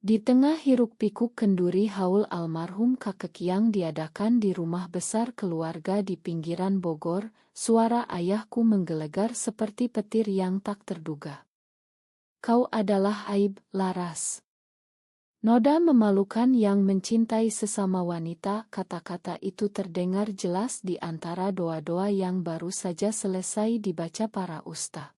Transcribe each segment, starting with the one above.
Di tengah hiruk-pikuk kenduri haul almarhum kakek yang diadakan di rumah besar keluarga di pinggiran Bogor, suara ayahku menggelegar seperti petir yang tak terduga. Kau adalah aib, Laras. Noda memalukan yang mencintai sesama wanita, kata-kata itu terdengar jelas di antara doa-doa yang baru saja selesai dibaca para ustaz.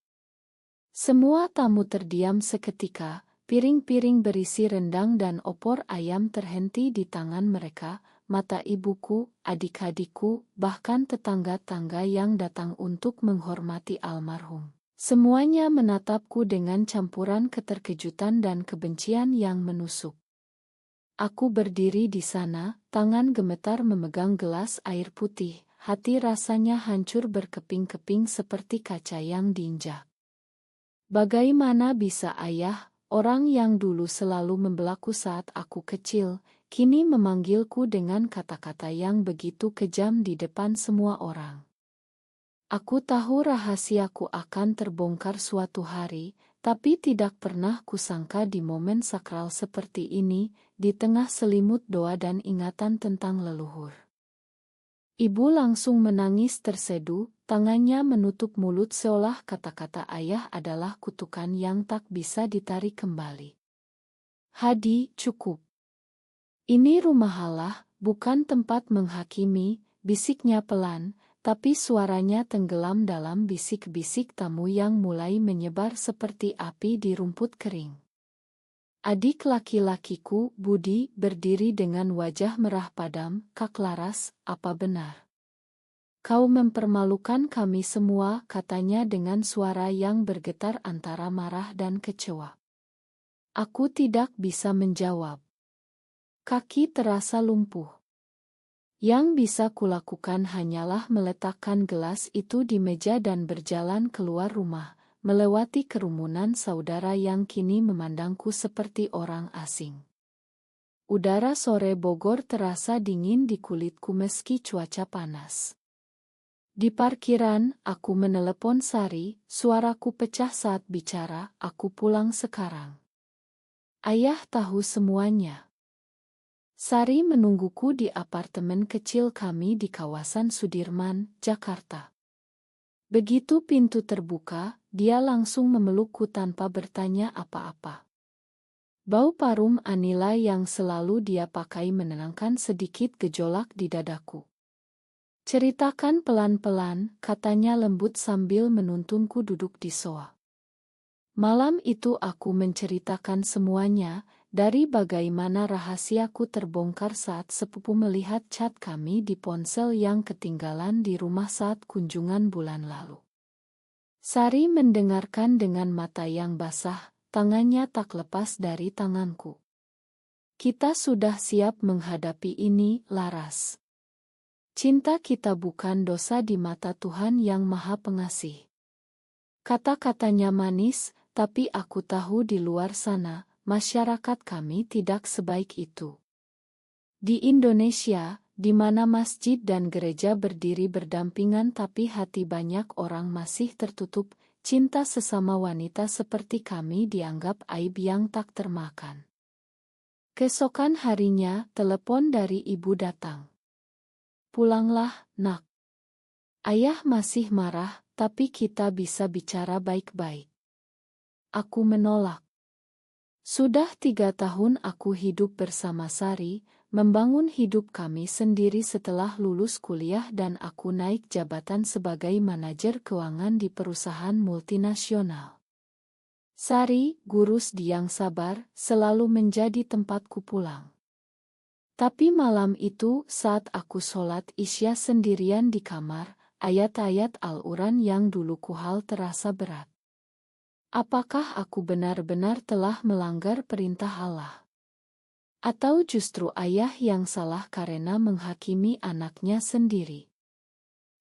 Semua tamu terdiam seketika. Piring-piring berisi rendang dan opor ayam terhenti di tangan mereka, mata ibuku, adik-adikku, bahkan tetangga-tangga yang datang untuk menghormati almarhum. Semuanya menatapku dengan campuran keterkejutan dan kebencian yang menusuk. Aku berdiri di sana, tangan gemetar memegang gelas air putih, hati rasanya hancur berkeping-keping seperti kaca yang diinjak. Bagaimana bisa ayah, orang yang dulu selalu membelaku saat aku kecil, kini memanggilku dengan kata-kata yang begitu kejam di depan semua orang. Aku tahu rahasiaku akan terbongkar suatu hari, tapi tidak pernah kusangka di momen sakral seperti ini, di tengah selimut doa dan ingatan tentang leluhur. Ibu langsung menangis terseduh, tangannya menutup mulut seolah kata-kata ayah adalah kutukan yang tak bisa ditarik kembali. Hadi, cukup. Ini rumah Allah, bukan tempat menghakimi, bisiknya pelan, tapi suaranya tenggelam dalam bisik-bisik tamu yang mulai menyebar seperti api di rumput kering. Adik laki-lakiku, Budi, berdiri dengan wajah merah padam. Kak Laras, apa benar? Kau mempermalukan kami semua, katanya dengan suara yang bergetar antara marah dan kecewa. Aku tidak bisa menjawab. Kaki terasa lumpuh. Yang bisa kulakukan hanyalah meletakkan gelas itu di meja dan berjalan keluar rumah, melewati kerumunan saudara yang kini memandangku seperti orang asing. Udara sore Bogor terasa dingin di kulitku meski cuaca panas. Di parkiran, aku menelepon Sari, suaraku pecah saat bicara, aku pulang sekarang. Ayah tahu semuanya. Sari menungguku di apartemen kecil kami di kawasan Sudirman, Jakarta. Begitu pintu terbuka, dia langsung memelukku tanpa bertanya apa-apa. Bau parum anila yang selalu dia pakai menenangkan sedikit gejolak di dadaku. Ceritakan pelan-pelan, katanya lembut sambil menuntunku duduk di sofa. Malam itu aku menceritakan semuanya, dari bagaimana rahasiaku terbongkar saat sepupu melihat chat kami di ponsel yang ketinggalan di rumah saat kunjungan bulan lalu. Sari mendengarkan dengan mata yang basah, tangannya tak lepas dari tanganku. Kita sudah siap menghadapi ini, Laras. Cinta kita bukan dosa di mata Tuhan yang Maha Pengasih. Kata-katanya manis, tapi aku tahu di luar sana, masyarakat kami tidak sebaik itu. Di Indonesia, di mana masjid dan gereja berdiri berdampingan tapi hati banyak orang masih tertutup, cinta sesama wanita seperti kami dianggap aib yang tak termakan. Keesokan harinya, telepon dari ibu datang. Pulanglah, nak. Ayah masih marah, tapi kita bisa bicara baik-baik. Aku menolak. Sudah 3 tahun aku hidup bersama Sari, membangun hidup kami sendiri setelah lulus kuliah dan aku naik jabatan sebagai manajer keuangan di perusahaan multinasional. Sari, gurus yang sabar, selalu menjadi tempatku pulang. Tapi malam itu saat aku sholat Isya sendirian di kamar, ayat-ayat Al-Quran yang dulu kuhal terasa berat. Apakah aku benar-benar telah melanggar perintah Allah? Atau justru ayah yang salah karena menghakimi anaknya sendiri?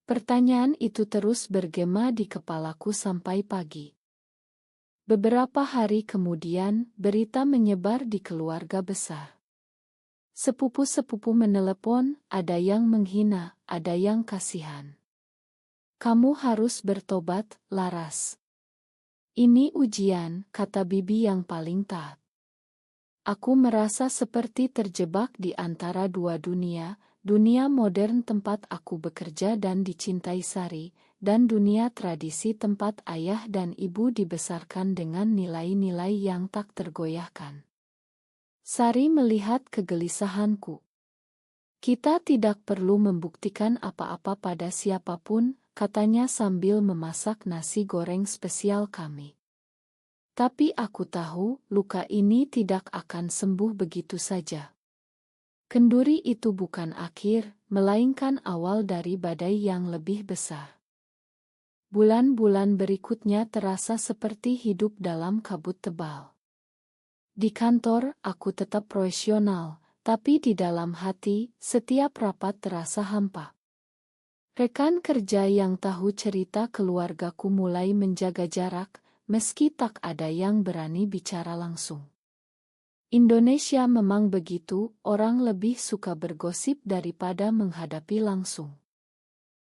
Pertanyaan itu terus bergema di kepalaku sampai pagi. Beberapa hari kemudian, berita menyebar di keluarga besar. Sepupu-sepupu menelepon, ada yang menghina, ada yang kasihan. Kamu harus bertobat, Laras. Ini ujian, kata bibi yang paling taat. Aku merasa seperti terjebak di antara dua dunia, dunia modern tempat aku bekerja dan dicintai Sari, dan dunia tradisi tempat ayah dan ibu dibesarkan dengan nilai-nilai yang tak tergoyahkan. Sari melihat kegelisahanku. Kita tidak perlu membuktikan apa-apa pada siapapun, katanya sambil memasak nasi goreng spesial kami. Tapi aku tahu, luka ini tidak akan sembuh begitu saja. Kenduri itu bukan akhir, melainkan awal dari badai yang lebih besar. Bulan-bulan berikutnya terasa seperti hidup dalam kabut tebal. Di kantor, aku tetap profesional, tapi di dalam hati, setiap rapat terasa hampa. Rekan kerja yang tahu cerita keluargaku mulai menjaga jarak, meski tak ada yang berani bicara langsung. Indonesia memang begitu, orang lebih suka bergosip daripada menghadapi langsung.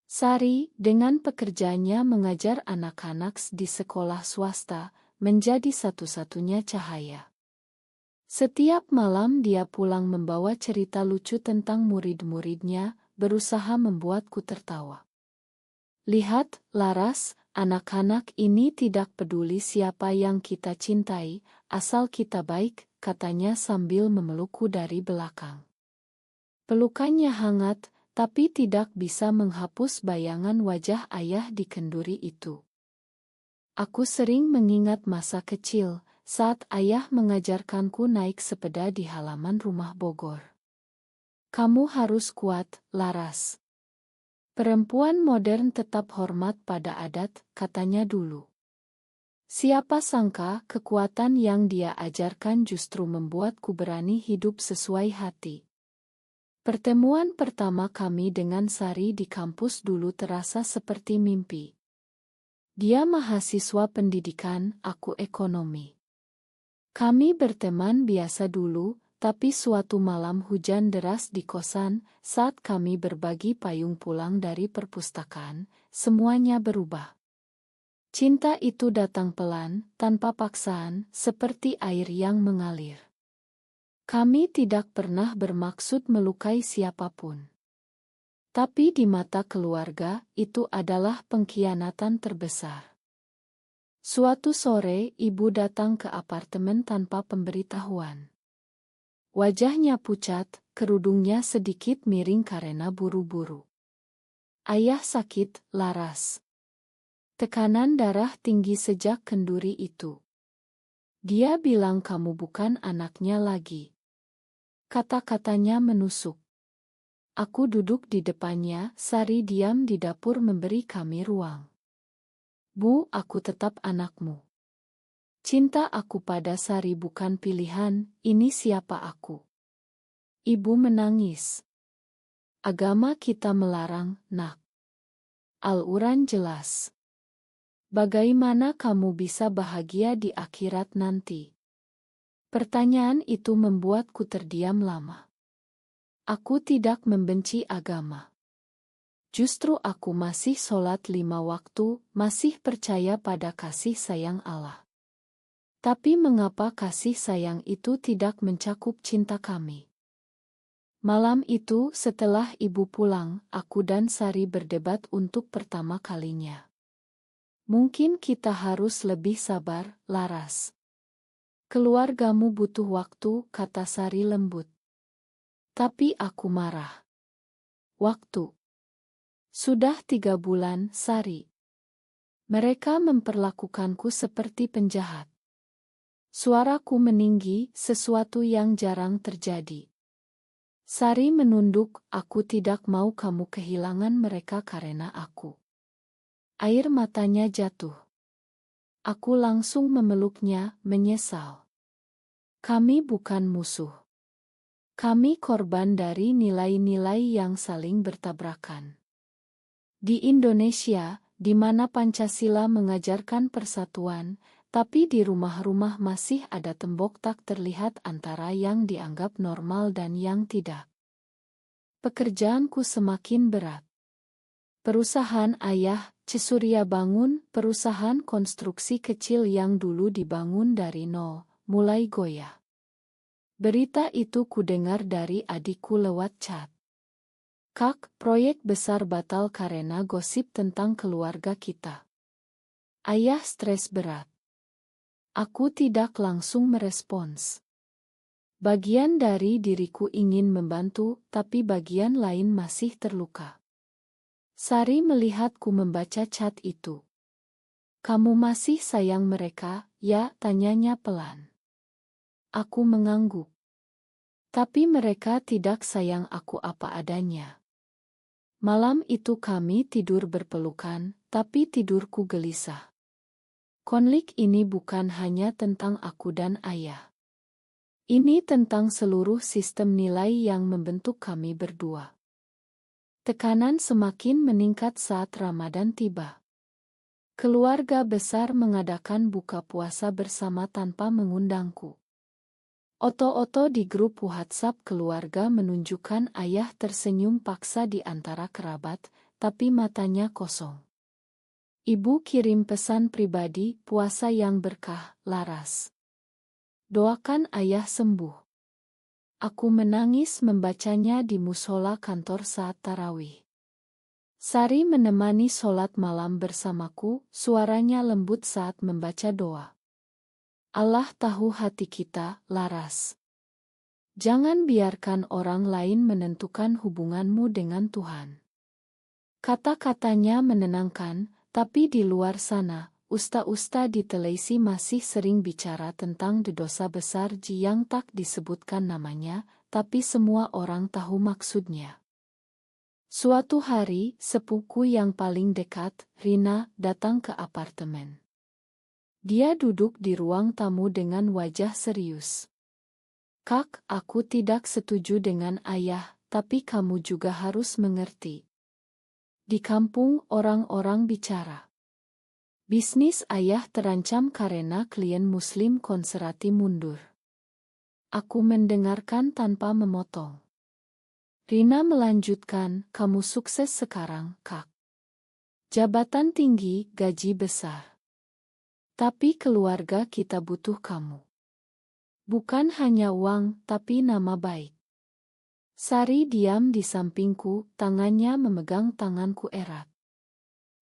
Sari, dengan pekerjaannya mengajar anak-anak di sekolah swasta, menjadi satu-satunya cahaya. Setiap malam dia pulang membawa cerita lucu tentang murid-muridnya, berusaha membuatku tertawa. Lihat, Laras, anak-anak ini tidak peduli siapa yang kita cintai, asal kita baik, katanya sambil memelukku dari belakang. Pelukannya hangat, tapi tidak bisa menghapus bayangan wajah ayah di kenduri itu. Aku sering mengingat masa kecil, saat ayah mengajarkanku naik sepeda di halaman rumah Bogor. Kamu harus kuat, Laras. Perempuan modern tetap hormat pada adat, katanya dulu. Siapa sangka kekuatan yang dia ajarkan justru membuatku berani hidup sesuai hati. Pertemuan pertama kami dengan Sari di kampus dulu terasa seperti mimpi. Dia mahasiswa pendidikan, aku ekonomi. Kami berteman biasa dulu, tapi suatu malam hujan deras di kosan, saat kami berbagi payung pulang dari perpustakaan, semuanya berubah. Cinta itu datang pelan, tanpa paksaan, seperti air yang mengalir. Kami tidak pernah bermaksud melukai siapapun. Tapi di mata keluarga, itu adalah pengkhianatan terbesar. Suatu sore, ibu datang ke apartemen tanpa pemberitahuan. Wajahnya pucat, kerudungnya sedikit miring karena buru-buru. Ayah sakit, Laras. Tekanan darah tinggi sejak kenduri itu. Dia bilang kamu bukan anaknya lagi. Kata-katanya menusuk. Aku duduk di depannya, Sari diam di dapur memberi kami ruang. Bu, aku tetap anakmu. Cinta aku pada Sari bukan pilihan, ini siapa aku. Ibu menangis. Agama kita melarang, nak. Al-Quran jelas. Bagaimana kamu bisa bahagia di akhirat nanti? Pertanyaan itu membuatku terdiam lama. Aku tidak membenci agama. Justru aku masih sholat 5 waktu, masih percaya pada kasih sayang Allah. Tapi mengapa kasih sayang itu tidak mencakup cinta kami? Malam itu, setelah ibu pulang, aku dan Sari berdebat untuk pertama kalinya. Mungkin kita harus lebih sabar, Laras. Keluargamu butuh waktu, kata Sari lembut. Tapi aku marah. Waktu. Sudah 3 bulan, Sari. Mereka memperlakukanku seperti penjahat. Suaraku meninggi, sesuatu yang jarang terjadi. Sari menunduk, aku tidak mau kamu kehilangan mereka karena aku. Air matanya jatuh. Aku langsung memeluknya, menyesal. Kami bukan musuh. Kami korban dari nilai-nilai yang saling bertabrakan. Di Indonesia, di mana Pancasila mengajarkan persatuan, tapi di rumah-rumah masih ada tembok tak terlihat antara yang dianggap normal dan yang tidak. Pekerjaanku semakin berat. Perusahaan ayah, Cesurya Bangun, perusahaan konstruksi kecil yang dulu dibangun dari nol, mulai goyah. Berita itu kudengar dari adikku lewat chat. Kak, proyek besar batal karena gosip tentang keluarga kita. Ayah stres berat. Aku tidak langsung merespons. Bagian dari diriku ingin membantu, tapi bagian lain masih terluka. Sari melihatku membaca chat itu. Kamu masih sayang mereka, ya? Tanyanya pelan. Aku mengangguk. Tapi mereka tidak sayang aku apa adanya. Malam itu kami tidur berpelukan, tapi tidurku gelisah. Konflik ini bukan hanya tentang aku dan ayah. Ini tentang seluruh sistem nilai yang membentuk kami berdua. Tekanan semakin meningkat saat Ramadan tiba. Keluarga besar mengadakan buka puasa bersama tanpa mengundangku. Oto-oto di grup WhatsApp keluarga menunjukkan ayah tersenyum paksa di antara kerabat, tapi matanya kosong. Ibu kirim pesan pribadi, puasa yang berkah, Laras. Doakan ayah sembuh. Aku menangis membacanya di musola kantor saat tarawih. Sari menemani sholat malam bersamaku, suaranya lembut saat membaca doa. Allah tahu hati kita, Laras. Jangan biarkan orang lain menentukan hubunganmu dengan Tuhan. Kata-katanya menenangkan, tapi di luar sana, usta-usta di televisi masih sering bicara tentang dosa besar yang tak disebutkan namanya, tapi semua orang tahu maksudnya. Suatu hari, sepupu yang paling dekat, Rina, datang ke apartemen. Dia duduk di ruang tamu dengan wajah serius. Kak, aku tidak setuju dengan ayah, tapi kamu juga harus mengerti. Di kampung, orang-orang bicara. Bisnis ayah terancam karena klien muslim konservatif mundur. Aku mendengarkan tanpa memotong. Rina melanjutkan, kamu sukses sekarang, Kak. Jabatan tinggi, gaji besar. Tapi keluarga kita butuh kamu. Bukan hanya uang, tapi nama baik. Sari diam di sampingku, tangannya memegang tanganku erat.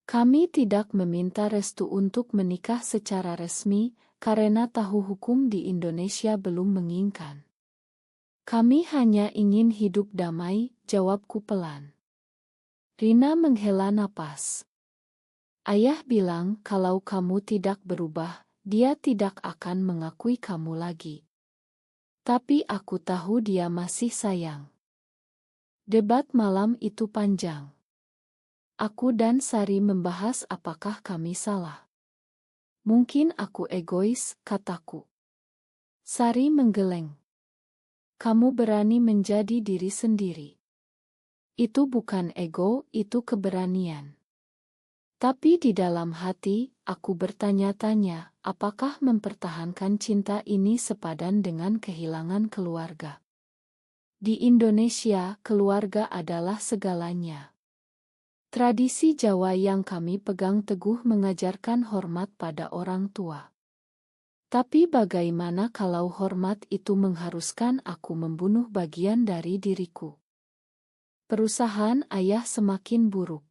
Kami tidak meminta restu untuk menikah secara resmi, karena tahu hukum di Indonesia belum mengizinkan. Kami hanya ingin hidup damai, jawabku pelan. Rina menghela napas. Ayah bilang kalau kamu tidak berubah, dia tidak akan mengakui kamu lagi. Tapi aku tahu dia masih sayang. Debat malam itu panjang. Aku dan Sari membahas apakah kami salah. Mungkin aku egois, kataku. Sari menggeleng. Kamu berani menjadi diri sendiri. Itu bukan ego, itu keberanian. Tapi di dalam hati, aku bertanya-tanya, apakah mempertahankan cinta ini sepadan dengan kehilangan keluarga? Di Indonesia, keluarga adalah segalanya. Tradisi Jawa yang kami pegang teguh mengajarkan hormat pada orang tua. Tapi bagaimana kalau hormat itu mengharuskan aku membunuh bagian dari diriku? Perusahaan ayah semakin buruk.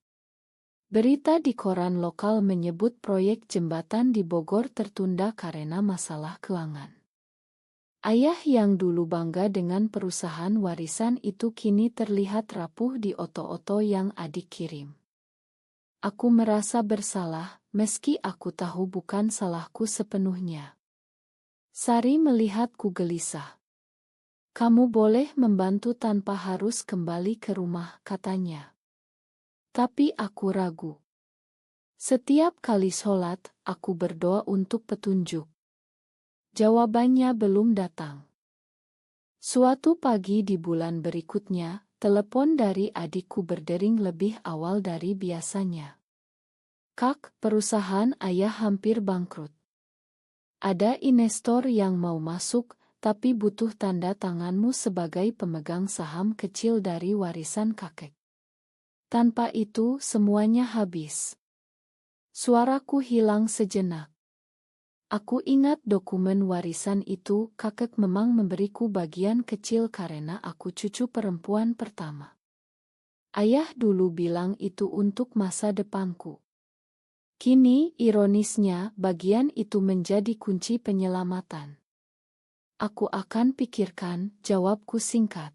Berita di koran lokal menyebut proyek jembatan di Bogor tertunda karena masalah keuangan. Ayah yang dulu bangga dengan perusahaan warisan itu kini terlihat rapuh di oto-oto yang adik kirim. Aku merasa bersalah, meski aku tahu bukan salahku sepenuhnya. Sari melihatku gelisah. Kamu boleh membantu tanpa harus kembali ke rumah, katanya. Tapi aku ragu. Setiap kali sholat, aku berdoa untuk petunjuk. Jawabannya belum datang. Suatu pagi di bulan berikutnya, telepon dari adikku berdering lebih awal dari biasanya. Kak, perusahaan ayah hampir bangkrut. Ada investor yang mau masuk, tapi butuh tanda tanganmu sebagai pemegang saham kecil dari warisan kakek. Tanpa itu, semuanya habis. Suaraku hilang sejenak. Aku ingat dokumen warisan itu, kakek memang memberiku bagian kecil karena aku cucu perempuan pertama. Ayah dulu bilang itu untuk masa depanku. Kini, ironisnya, bagian itu menjadi kunci penyelamatan. Aku akan pikirkan, jawabku singkat.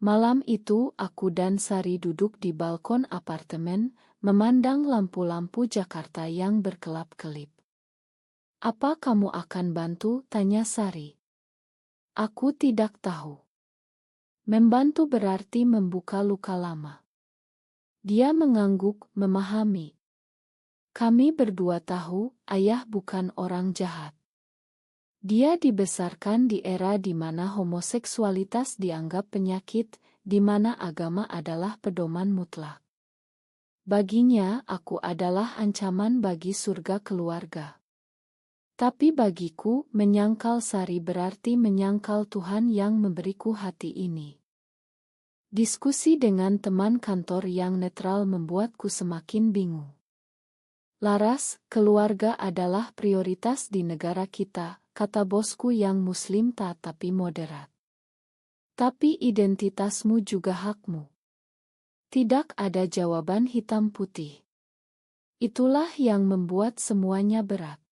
Malam itu, aku dan Sari duduk di balkon apartemen, memandang lampu-lampu Jakarta yang berkelap-kelip. Apa kamu akan bantu? Tanya Sari. Aku tidak tahu. Membantu berarti membuka luka lama. Dia mengangguk, memahami. Kami berdua tahu, ayah bukan orang jahat. Dia dibesarkan di era di mana homoseksualitas dianggap penyakit, di mana agama adalah pedoman mutlak. Baginya, aku adalah ancaman bagi surga keluarga. Tapi bagiku, menyangkal Sari berarti menyangkal Tuhan yang memberiku hati ini. Diskusi dengan teman kantor yang netral membuatku semakin bingung. Laras, keluarga adalah prioritas di negara kita, kata bosku yang muslim tapi moderat. Tapi identitasmu juga hakmu. Tidak ada jawaban hitam putih. Itulah yang membuat semuanya berat.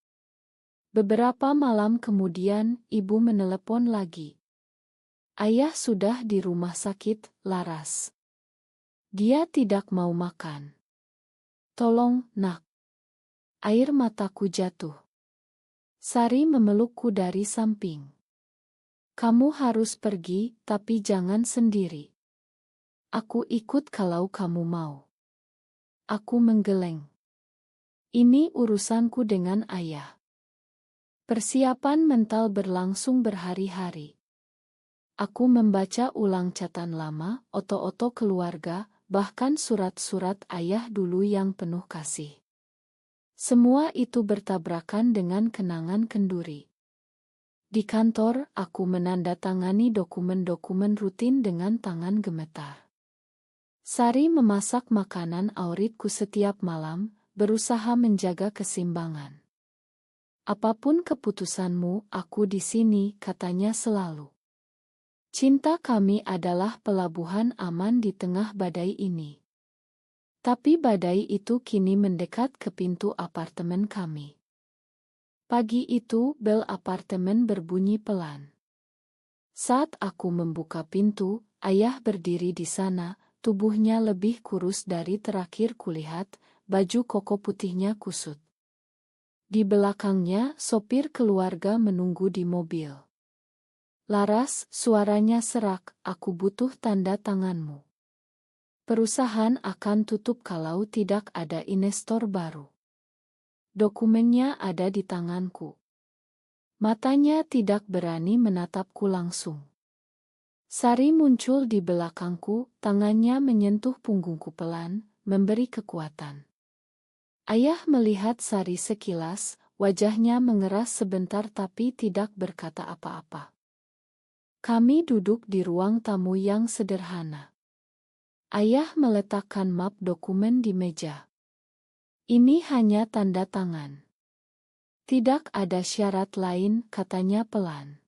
Beberapa malam kemudian, ibu menelepon lagi. Ayah sudah di rumah sakit, Laras. Dia tidak mau makan. Tolong, nak. Air mataku jatuh. Sari memelukku dari samping. Kamu harus pergi, tapi jangan sendiri. Aku ikut kalau kamu mau. Aku menggeleng. Ini urusanku dengan ayah. Persiapan mental berlangsung berhari-hari. Aku membaca ulang catatan lama, oto-oto keluarga, bahkan surat-surat ayah dulu yang penuh kasih. Semua itu bertabrakan dengan kenangan kenduri. Di kantor, aku menandatangani dokumen-dokumen rutin dengan tangan gemetar. Sari memasak makanan favoritku setiap malam, berusaha menjaga keseimbangan. Apapun keputusanmu, aku di sini, katanya selalu. Cinta kami adalah pelabuhan aman di tengah badai ini. Tapi badai itu kini mendekat ke pintu apartemen kami. Pagi itu, bel apartemen berbunyi pelan. Saat aku membuka pintu, ayah berdiri di sana, tubuhnya lebih kurus dari terakhir kulihat, baju koko putihnya kusut. Di belakangnya, sopir keluarga menunggu di mobil. Laras, suaranya serak, aku butuh tanda tanganmu. Perusahaan akan tutup kalau tidak ada investor baru. Dokumennya ada di tanganku. Matanya tidak berani menatapku langsung. Sari muncul di belakangku, tangannya menyentuh punggungku pelan, memberi kekuatan. Ayah melihat Sari sekilas, wajahnya mengeras sebentar tapi tidak berkata apa-apa. Kami duduk di ruang tamu yang sederhana. Ayah meletakkan map dokumen di meja. Ini hanya tanda tangan. Tidak ada syarat lain, katanya pelan.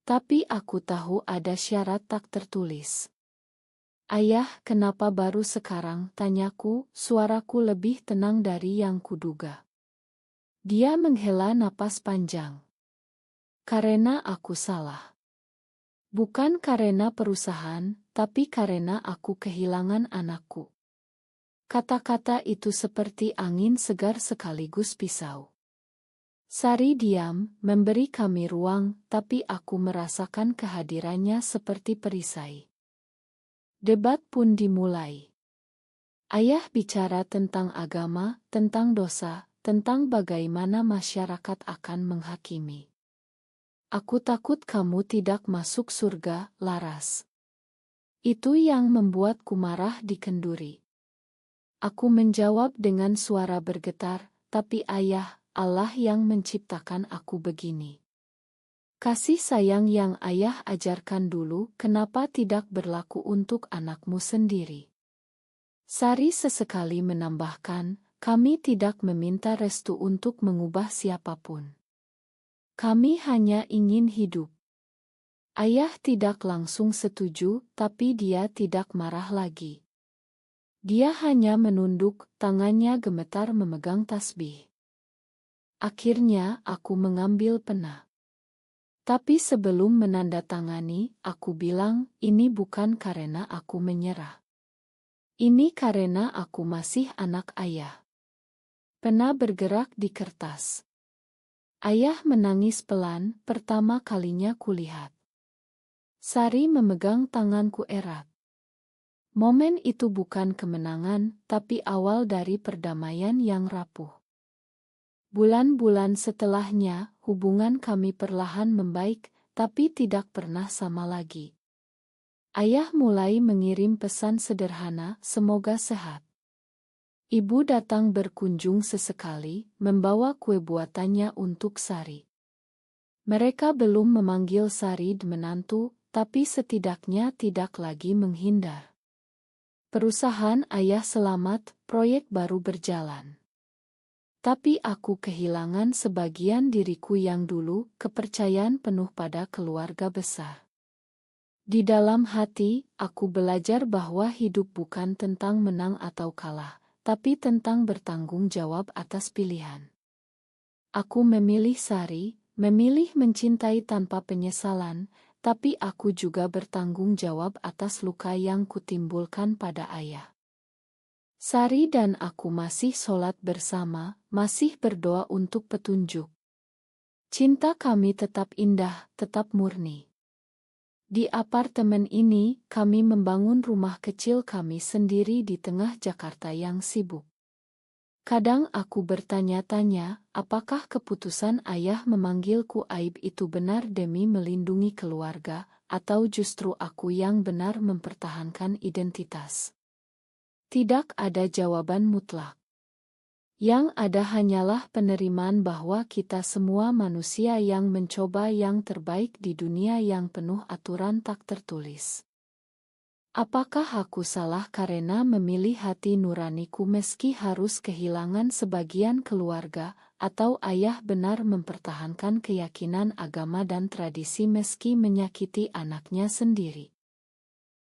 Tapi aku tahu ada syarat tak tertulis. Ayah, kenapa baru sekarang? Tanyaku, suaraku lebih tenang dari yang kuduga. Dia menghela napas panjang. Karena aku salah. Bukan karena perusahaan, tapi karena aku kehilangan anakku. Kata-kata itu seperti angin segar sekaligus pisau. Sari diam, memberi kami ruang, tapi aku merasakan kehadirannya seperti perisai. Debat pun dimulai. Ayah bicara tentang agama, tentang dosa, tentang bagaimana masyarakat akan menghakimi. Aku takut kamu tidak masuk surga, Laras. Itu yang membuatku marah dikenduri. Aku menjawab dengan suara bergetar, tapi ayah, Allah yang menciptakan aku begini. Kasih sayang yang ayah ajarkan dulu, kenapa tidak berlaku untuk anakmu sendiri? Sari sesekali menambahkan, Kami tidak meminta restu untuk mengubah siapapun. Kami hanya ingin hidup. Ayah tidak langsung setuju, tapi dia tidak marah lagi. Dia hanya menunduk, tangannya gemetar memegang tasbih. Akhirnya aku mengambil pena. Tapi sebelum menandatangani, aku bilang, ini bukan karena aku menyerah. Ini karena aku masih anak ayah. Pena bergerak di kertas. Ayah menangis pelan, pertama kalinya kulihat. Sari memegang tanganku erat. Momen itu bukan kemenangan, tapi awal dari perdamaian yang rapuh. Bulan-bulan setelahnya, hubungan kami perlahan membaik, tapi tidak pernah sama lagi. Ayah mulai mengirim pesan sederhana, semoga sehat. Ibu datang berkunjung sesekali, membawa kue buatannya untuk Sari. Mereka belum memanggil Sari menantu, tapi setidaknya tidak lagi menghindar. Perusahaan ayah selamat, proyek baru berjalan. Tapi aku kehilangan sebagian diriku yang dulu, kepercayaan penuh pada keluarga besar. Di dalam hati, aku belajar bahwa hidup bukan tentang menang atau kalah, tapi tentang bertanggung jawab atas pilihan. Aku memilih Sari, memilih mencintai tanpa penyesalan, tapi aku juga bertanggung jawab atas luka yang kutimbulkan pada ayah. Sari dan aku masih sholat bersama, masih berdoa untuk petunjuk. Cinta kami tetap indah, tetap murni. Di apartemen ini, kami membangun rumah kecil kami sendiri di tengah Jakarta yang sibuk. Kadang aku bertanya-tanya, apakah keputusan ayah memanggilku Aib itu benar demi melindungi keluarga, atau justru aku yang benar mempertahankan identitas. Tidak ada jawaban mutlak. Yang ada hanyalah penerimaan bahwa kita semua manusia yang mencoba yang terbaik di dunia yang penuh aturan tak tertulis. Apakah aku salah karena memilih hati nuraniku meski harus kehilangan sebagian keluarga, atau ayah benar mempertahankan keyakinan agama dan tradisi meski menyakiti anaknya sendiri?